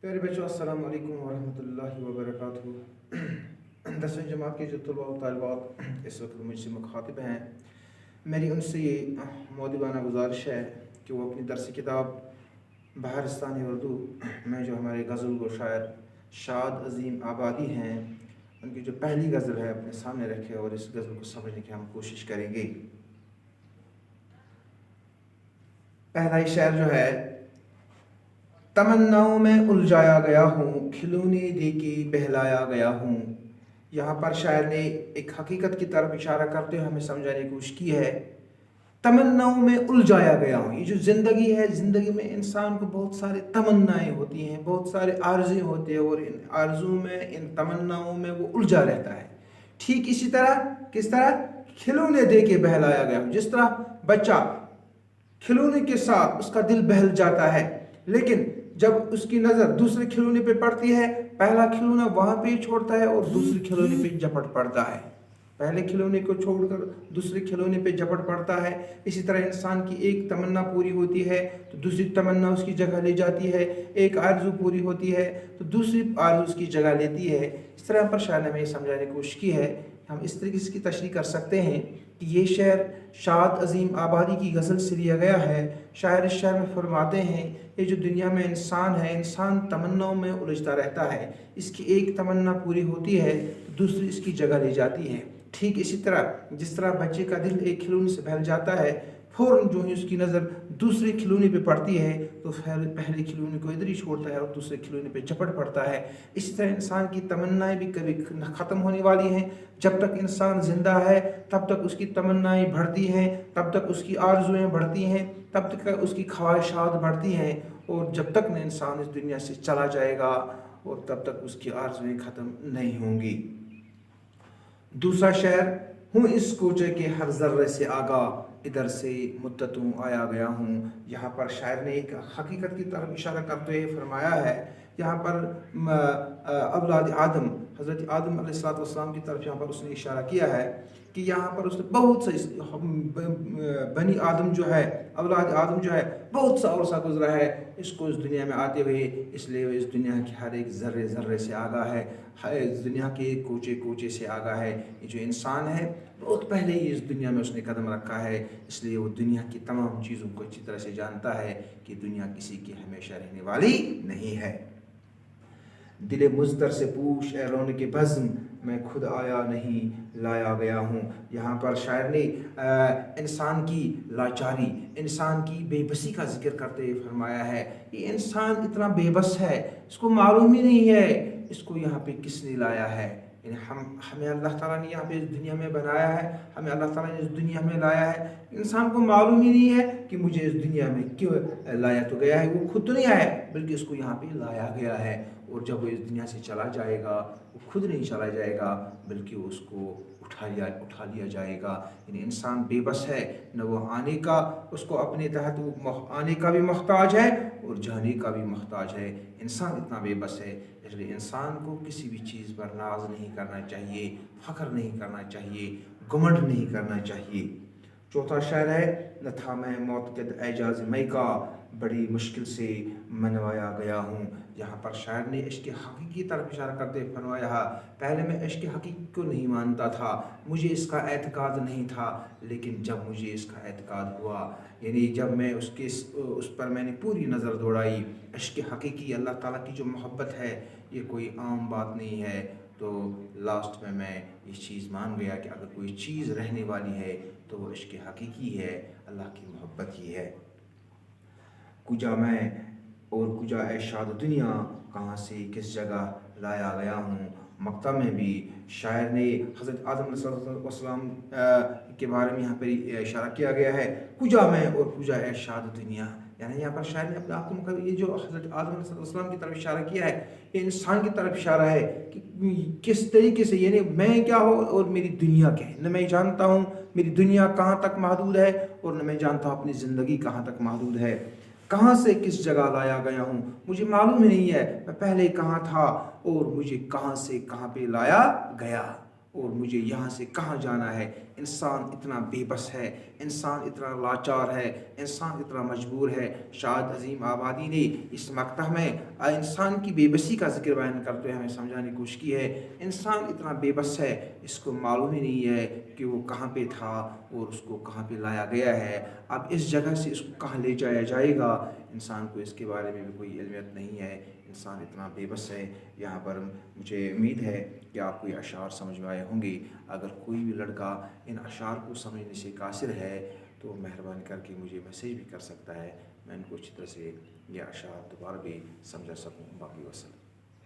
پیارے بچوں، السلام علیکم ورحمۃ اللہ وبرکاتہ۔ 10ویں جماعت کے جو طلباء و طالبات اس وقت مجھ سے مخاطب ہیں، میری ان سے یہ مؤدبانہ گزارش ہے کہ وہ اپنی درس کتاب بہارستان اردو میں جو ہمارے غزل و شاعر شاد عظیم آبادی ہیں، ان کی جو پہلی غزل ہے اپنے سامنے رکھے اور اس غزل کو سمجھنے کی ہم کوشش کریں گے۔ پہلا ہی شعر جو ہے: تمناؤں میں الجھایا گیا ہوں، کھلونے دے کے بہلایا گیا ہوں۔ یہاں پر شاعر نے ایک حقیقت کی طرف اشارہ کرتے ہوئے ہمیں سمجھانے کی کوشش کی ہے۔ تمناؤں میں الجھایا گیا ہوں، یہ جو زندگی ہے، زندگی میں انسان کو بہت سارے تمنائیں ہوتی ہیں، بہت سارے آرزویں ہوتے ہیں، اور ان آرزوؤں میں، ان تمناؤں میں وہ الجھا رہتا ہے۔ ٹھیک اسی طرح کس طرح کھلونے دے کے بہلایا گیا ہوں، جس طرح بچہ کھلونے کے ساتھ اس کا دل بہل جاتا ہے، لیکن جب اس کی نظر دوسرے کھلونے پہ پڑتی ہے، پہلا کھلونا وہاں پہ چھوڑتا ہے اور دوسرے کھلونے پہ جھپٹ پڑتا ہے، پہلے کھلونے کو چھوڑ کر دوسرے کھلونے پہ جھپٹ پڑتا ہے۔ اسی طرح انسان کی ایک تمنا پوری ہوتی ہے تو دوسری تمنا اس کی جگہ لے جاتی ہے، ایک آرزو پوری ہوتی ہے تو دوسری آرزو اس کی جگہ لیتی ہے۔ اس طرح پر شاعر نے ہمیں یہ سمجھانے کی کوشش کی ہے۔ ہم اس طریقے سے اس کی تشریح کر سکتے ہیں کہ یہ شعر شاد عظیم آبادی کی غزل سے لیا گیا ہے۔ شاعر اس شعر میں فرماتے ہیں، یہ جو دنیا میں انسان ہے، انسان تمناؤں میں الجھتا رہتا ہے، اس کی ایک تمنا پوری ہوتی ہے تو دوسری اس کی جگہ لے جاتی ہے۔ ٹھیک اسی طرح جس طرح بچے کا دل ایک کھلونے سے بہل جاتا ہے، فوراً جو ہی اس کی نظر دوسرے کھلونے پہ پڑتی ہے تو پہلے کھلونے کو ادھر ہی چھوڑتا ہے اور دوسرے کھلونے پہ جھپٹ پڑتا ہے۔ اسی طرح انسان کی تمنائیں بھی کبھی ختم ہونے والی ہیں۔ جب تک انسان زندہ ہے تب تک اس کی تمنائیں بڑھتی ہیں، تب تک اس کی آرزویں بڑھتی ہیں، تب تک اس کی خواہشات بڑھتی ہیں، اور جب تک نہ انسان اس دنیا سے چلا جائے گا اور تب تک اس کی آرزویں ختم نہیں ہوں گی۔ دوسرا شعر: ہوں اس کوچے کے ہر ذرے سے آگاہ، ادھر سے مدتوں آیا گیا ہوں۔ یہاں پر شاعر نے ایک حقیقت کی طرف اشارہ کرتے ہوئے فرمایا ہے، یہاں پر اولاد آدم، حضرت آدم علیہ السلام کی طرف یہاں پر اس نے اشارہ کیا ہے کہ یہاں پر اس نے بہت سے بنی آدم جو ہے، اولاد آدم جو ہے، بہت سا عرصہ گزرا ہے اس کو اس دنیا میں آتے ہوئے، اس لیے وہ اس دنیا کے ہر ایک ذرے ذرے سے آگاہ ہے، اس دنیا کے کوچے کوچے سے آگاہ ہے۔ یہ جو انسان ہے بہت پہلے ہی اس دنیا میں اس نے قدم رکھا ہے، اس لیے وہ دنیا کی تمام چیزوں کو اچھی طرح سے جانتا ہے کہ دنیا کسی کی ہمیشہ رہنے والی نہیں ہے۔ دل مضطر سے پوچھ اے رونق بزم، میں خود آیا نہیں لایا گیا ہوں۔ یہاں پر شاعر نے انسان کی لاچاری، انسان کی بے بسی کا ذکر کرتے ہوئے فرمایا ہے، یہ انسان اتنا بے بس ہے، اس کو معلوم ہی نہیں ہے اس کو یہاں پہ کس نے لایا ہے۔ یعنی ہمیں اللہ تعالیٰ نے یہاں پہ اس دنیا میں بنایا ہے، ہمیں اللہ تعالیٰ نے اس دنیا میں لایا ہے، انسان کو معلوم ہی نہیں ہے کہ مجھے اس دنیا میں کیوں لایا تو گیا ہے، وہ خود تو نہیں آیا بلکہ اس کو یہاں پہ لایا گیا ہے، اور جب وہ اس دنیا سے چلا جائے گا وہ خود نہیں چلا جائے گا بلکہ اس کو اٹھا لیا جائے گا۔ یعنی انسان بے بس ہے، نہ وہ آنے کا، اس کو اپنے تحت آنے کا بھی محتاج ہے اور جانے کا بھی محتاج ہے۔ انسان اتنا بے بس ہے، اس لیے انسان کو کسی بھی چیز پر ناز نہیں کرنا چاہیے، فخر نہیں کرنا چاہیے، گھمنڈ نہیں کرنا چاہیے۔ چوتھا شعر ہے: نہ تھا میں معتقد اعجاز مئی کا، بڑی مشکل سے منوایا گیا ہوں۔ یہاں پر شاعر نے عشق حقیقی کی طرف اشارہ کرتے فرمایا، پہلے میں عشق حقیقی کو نہیں مانتا تھا، مجھے اس کا اعتقاد نہیں تھا، لیکن جب مجھے اس کا اعتقاد ہوا، یعنی جب میں اس پر میں نے پوری نظر دوڑائی، عشق حقیقی، اللہ تعالیٰ کی جو محبت ہے یہ کوئی عام بات نہیں ہے، تو لاسٹ میں یہ چیز مان گیا کہ اگر کوئی چیز رہنے والی ہے تو وہ عشق حقیقی ہے، اللہ کی محبت ہی ہے۔ کجا میں اور کجا اے شاد دنیا، کہاں سے کس جگہ لایا گیا ہوں۔ مقطع میں بھی شاعر نے حضرت آدم علیہ السلام کے بارے میں یہاں پر اشارہ کیا گیا ہے، کجا میں اور کجا اے شاد دنیا، یعنی یہاں پر شاعر نے اپنے آپ کو یہ جو حضرت آدم علیہ السلام کی طرف اشارہ کیا ہے، یہ انسان کی طرف اشارہ ہے کہ کس طریقے سے، یعنی میں کیا ہوں اور میری دنیا کیا ہے، نہ میں جانتا ہوں میری دنیا کہاں تک محدود ہے اور نہ میں جانتا ہوں اپنی زندگی کہاں تک محدود ہے، کہاں سے کس جگہ لایا گیا ہوں، مجھے معلوم ہی نہیں ہے میں پہلے کہاں تھا اور مجھے کہاں سے کہاں پہ لایا گیا اور مجھے یہاں سے کہاں جانا ہے، انسان اتنا بے بس ہے، انسان اتنا لاچار ہے، انسان اتنا مجبور ہے۔ شاید عظیم آبادی نے اس مقطع میں انسان کی بے بسی کا ذکر بیان کرتے ہوئے ہمیں سمجھانے کی کوشش کی ہے۔ انسان اتنا بے بس ہے، اس کو معلوم ہی نہیں ہے کہ وہ کہاں پہ تھا اور اس کو کہاں پہ لایا گیا ہے، اب اس جگہ سے اس کو کہاں لے جایا جائے گا، انسان کو اس کے بارے میں بھی کوئی علمیت نہیں ہے۔ انسان اتنا بے بس ہے۔ یہاں پر مجھے امید ہے کہ آپ کو یہ اشعار سمجھ میں آئے ہوں گے۔ اگر کوئی بھی لڑکا ان اشعار کو سمجھنے سے قاصر ہے تو مہربانی کر کے مجھے میسیج بھی کر سکتا ہے، میں ان کو اچھی طرح سے یہ اشعار دوبارہ بھی سمجھا سکوں۔ باقی وسلم۔